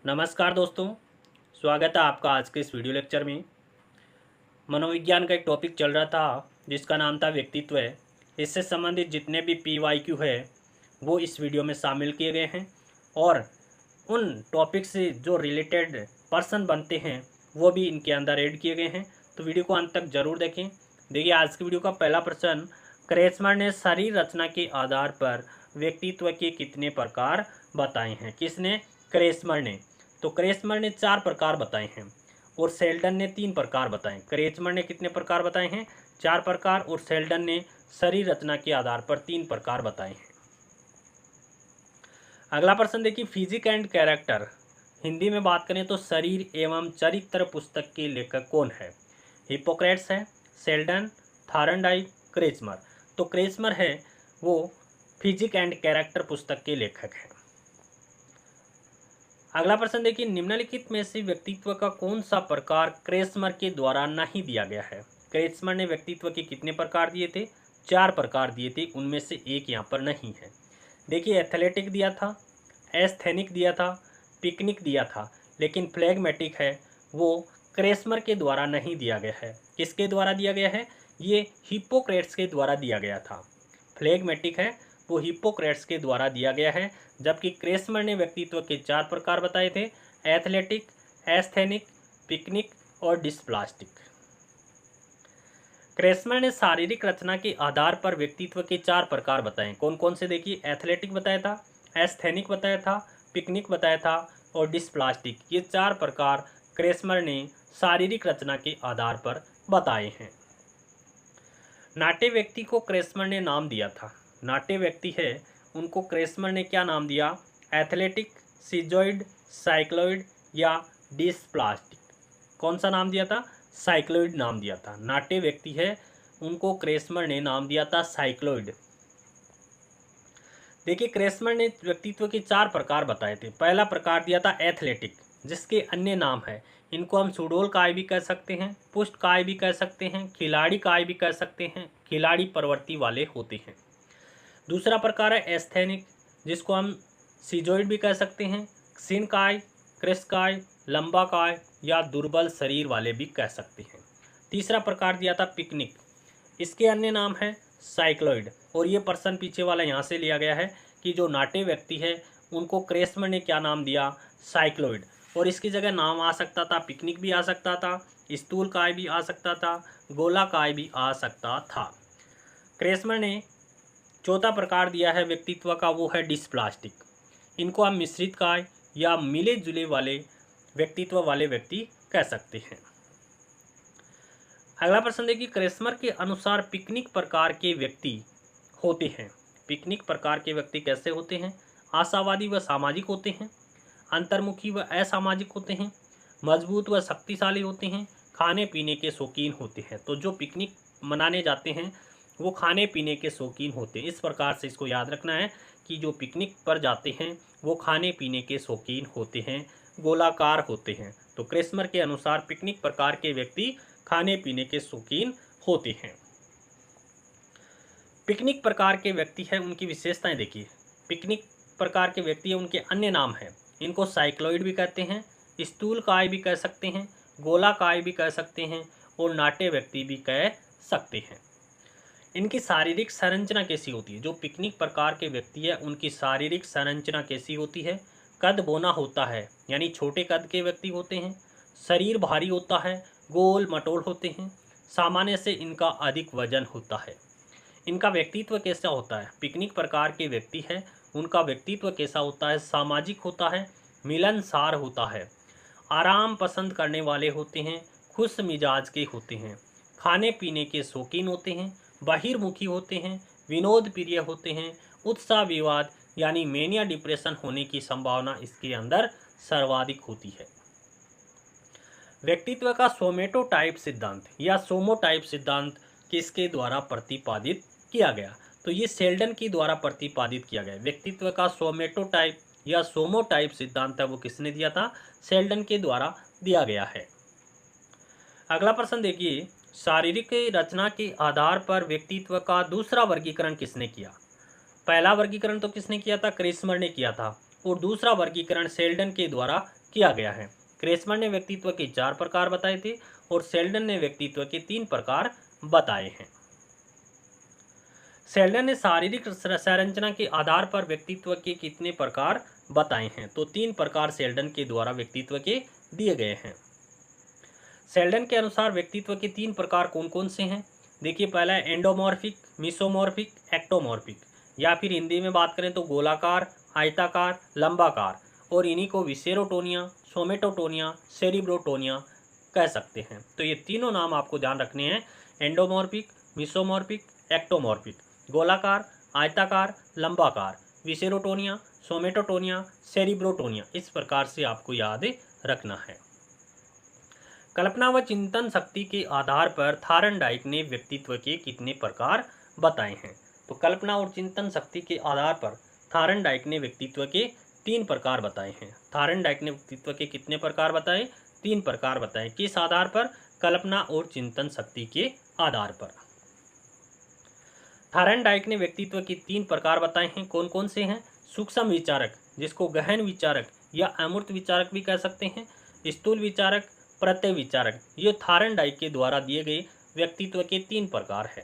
नमस्कार दोस्तों, स्वागत है आपका आज के इस वीडियो लेक्चर में। मनोविज्ञान का एक टॉपिक चल रहा था जिसका नाम था व्यक्तित्व है। इससे संबंधित जितने भी PYQ है वो इस वीडियो में शामिल किए गए हैं और उन टॉपिक से जो रिलेटेड पर्सन बनते हैं वो भी इनके अंदर ऐड किए गए हैं। तो वीडियो को अंत तक जरूर देखें। देखिए, आज की वीडियो का पहला प्रश्न, क्रेसमर ने शरीर रचना के आधार पर व्यक्तित्व के कितने प्रकार बताए हैं? किसने? क्रेसमर ने। तो क्रेसमर ने 4 प्रकार बताए हैं और सेल्डन ने 3 प्रकार बताए। क्रेसमर ने कितने प्रकार बताए हैं? 4 प्रकार, और सेल्डन ने शरीर रचना के आधार पर 3 प्रकार बताए हैं। अगला प्रश्न देखिए, फिजिक एंड कैरेक्टर, हिंदी में बात करें तो शरीर एवं चरित्र पुस्तक के लेखक कौन है? हिप्पोक्रेट्स है, सेल्डन, थारनडाइक, क्रेसमर। तो क्रेसमर है वो फिजिक एंड कैरेक्टर पुस्तक के लेखक हैं। अगला प्रश्न देखिए, निम्नलिखित में से व्यक्तित्व का कौन सा प्रकार क्रेसमर के द्वारा नहीं दिया गया है? क्रेसमर ने व्यक्तित्व के कितने प्रकार दिए थे? 4 प्रकार दिए थे, उनमें से एक यहाँ पर नहीं है। देखिए, एथलेटिक दिया था, एस्थेनिक दिया था, पिकनिक दिया था, लेकिन फ्लेगमेटिक है वो क्रेसमर के द्वारा नहीं दिया गया है। किसके द्वारा दिया गया है? ये हिप्पोक्रेट्स के द्वारा दिया गया था। फ्लेगमेटिक है वो हिप्पोक्रेट्स के द्वारा दिया गया है, जबकि क्रेसमर ने व्यक्तित्व के 4 प्रकार बताए थे: एथलेटिक, एस्थेनिक, पिकनिक और डिस्प्लास्टिक। क्रेसमर ने शारीरिक रचना के आधार पर व्यक्तित्व के 4 प्रकार बताए। कौन कौन से? देखिए, एथलेटिक बताया था, एस्थेनिक बताया था, पिकनिक बताया था और डिस्प्लास्टिक। ये 4 प्रकार क्रेसमर ने शारीरिक रचना के आधार पर बताए हैं। नाट्य व्यक्ति को क्रेसमर ने नाम दिया था। नाट्य व्यक्ति है उनको क्रेसमर ने क्या नाम दिया? एथलेटिक, सिजोइड, साइक्लोइड या डिस्प्लास्टिक। कौन सा नाम दिया था? साइक्लोइड नाम दिया था। नाट्य व्यक्ति है उनको क्रेसमर ने नाम दिया था साइक्लोइड। देखिए, क्रेसमर ने व्यक्तित्व के 4 प्रकार बताए थे। पहला प्रकार दिया था एथलेटिक, जिसके अन्य नाम है। इनको हम सुडोल काय भी कह सकते हैं, पुष्ट काय भी कह सकते हैं, खिलाड़ी काय भी कह सकते हैं। खिलाड़ी प्रवृत्ति वाले होते हैं। दूसरा प्रकार है एस्थेनिक, जिसको हम सिजोइड भी कह सकते हैं, क्षीण काय, कृश काय, लंबा काय या दुर्बल शरीर वाले भी कह सकते हैं। तीसरा प्रकार दिया था पिकनिक, इसके अन्य नाम है साइक्लोइड। और ये पर्सन पीछे वाला यहाँ से लिया गया है कि जो नाट्य व्यक्ति है उनको क्रेसमर ने क्या नाम दिया? साइक्लोइड। और इसकी जगह नाम आ सकता था पिकनिक भी आ सकता था, स्थूल काय भी आ सकता था, गोला काय भी आ सकता था। क्रेसमर ने चौथा प्रकार दिया है व्यक्तित्व का, वो है डिस्प्लास्टिक। इनको हम मिश्रित काय या मिले जुले वाले व्यक्तित्व वाले व्यक्ति कह सकते हैं। अगला प्रश्न देखिए, क्रेसमर के अनुसार पिकनिक प्रकार के व्यक्ति होते हैं। पिकनिक प्रकार के व्यक्ति कैसे होते हैं? आशावादी व सामाजिक होते हैं, अंतर्मुखी व असामाजिक होते हैं, मजबूत व शक्तिशाली होते हैं, खाने पीने के शौकीन होते हैं। तो जो पिकनिक मनाने जाते हैं वो खाने पीने के शौकीन होते हैं। इस प्रकार से इसको याद रखना है कि जो पिकनिक पर जाते हैं वो खाने पीने के शौकीन होते हैं, गोलाकार होते हैं। तो क्रेसमर के अनुसार पिकनिक प्रकार के व्यक्ति खाने पीने के शौकीन होते हैं। पिकनिक प्रकार के व्यक्ति है उनकी विशेषताएं देखिए। पिकनिक प्रकार के व्यक्ति है उनके अन्य नाम हैं। इनको साइक्लोइड भी कहते हैं, स्थूल काय भी कह सकते हैं, गोला काय भी कह सकते हैं और नाट्य व्यक्ति भी कह सकते हैं। इनकी शारीरिक संरचना कैसी होती है? जो पिकनिक प्रकार के व्यक्ति है उनकी शारीरिक संरचना कैसी होती है? कद बोना होता है, यानी छोटे कद के व्यक्ति होते हैं। शरीर भारी होता है, गोल मटोल होते हैं। सामान्य से इनका अधिक वजन होता है। इनका व्यक्तित्व कैसा होता है? पिकनिक प्रकार के व्यक्ति है उनका व्यक्तित्व कैसा होता है? सामाजिक होता है, मिलनसार होता है, आराम पसंद करने वाले होते हैं, खुश मिजाज के होते हैं, खाने पीने के शौकीन होते हैं, बहिर्मुखी होते हैं, विनोद प्रिय होते हैं, उत्साह विवाद यानी मेनिया डिप्रेशन होने की संभावना इसके अंदर सर्वाधिक होती है। व्यक्तित्व का सोमेटोटाइप सिद्धांत या सोमोटाइप सिद्धांत किसके द्वारा प्रतिपादित किया गया? तो ये सेल्डन के द्वारा प्रतिपादित किया गया। व्यक्तित्व का सोमेटोटाइप या सोमोटाइप सिद्धांत है वो किसने दिया था? सेल्डन के द्वारा दिया गया है। अगला प्रश्न देखिए, शारीरिक रचना के आधार पर व्यक्तित्व का दूसरा वर्गीकरण किसने किया? पहला वर्गीकरण तो किसने किया था? क्रेसमर ने किया था। और दूसरा वर्गीकरण सेल्डन के द्वारा किया गया है। क्रेसमर ने व्यक्तित्व के 4 प्रकार बताए थे और सेल्डन ने व्यक्तित्व के 3 प्रकार बताए हैं। सेल्डन ने शारीरिक संरचना के आधार पर व्यक्तित्व के कितने प्रकार बताए हैं? तो 3 प्रकार सेल्डन के द्वारा व्यक्तित्व के दिए गए हैं। सेल्डन के अनुसार व्यक्तित्व के 3 प्रकार कौन कौन से हैं? देखिए, पहला है एंडोमॉर्फिक, मिसोमॉर्फिक, एक्टोमॉर्फिक, या फिर हिंदी में बात करें तो गोलाकार, आयताकार, लंबाकार, और इन्हीं को विसेरोटोनिया, सोमेटोटोनिया, सेरिब्रोटोनिया कह सकते हैं। तो ये तीनों नाम आपको ध्यान रखने हैं, एंडोमॉर्फिक, मिसोमॉर्फिक, एक्टोमॉर्फिक। गोलाकार, आयताकार, लंबाकार, विसेरोटोनिया, सोमेटोटोनिया, सेरिब्रोटोनिया, इस प्रकार से आपको याद रखना है। कल्पना व चिंतन शक्ति के आधार पर थार्नडाइक ने व्यक्तित्व के कितने प्रकार बताए हैं? तो कल्पना और चिंतन शक्ति के आधार पर थार्नडाइक ने व्यक्तित्व के 3 प्रकार बताए हैं। थार्नडाइक ने व्यक्तित्व के कितने प्रकार बताए? 3 प्रकार बताए। किस आधार पर? कल्पना और चिंतन शक्ति के आधार पर। थार्नडाइक ने व्यक्तित्व के 3 प्रकार बताए हैं। कौन कौन से हैं? सूक्ष्म विचारक, जिसको गहन विचारक या अमूर्त विचारक भी कह सकते हैं, स्थूल विचारक, प्रत्यय विचारक। ये थार्नडाइक के द्वारा दिए गए व्यक्तित्व के 3 प्रकार हैं।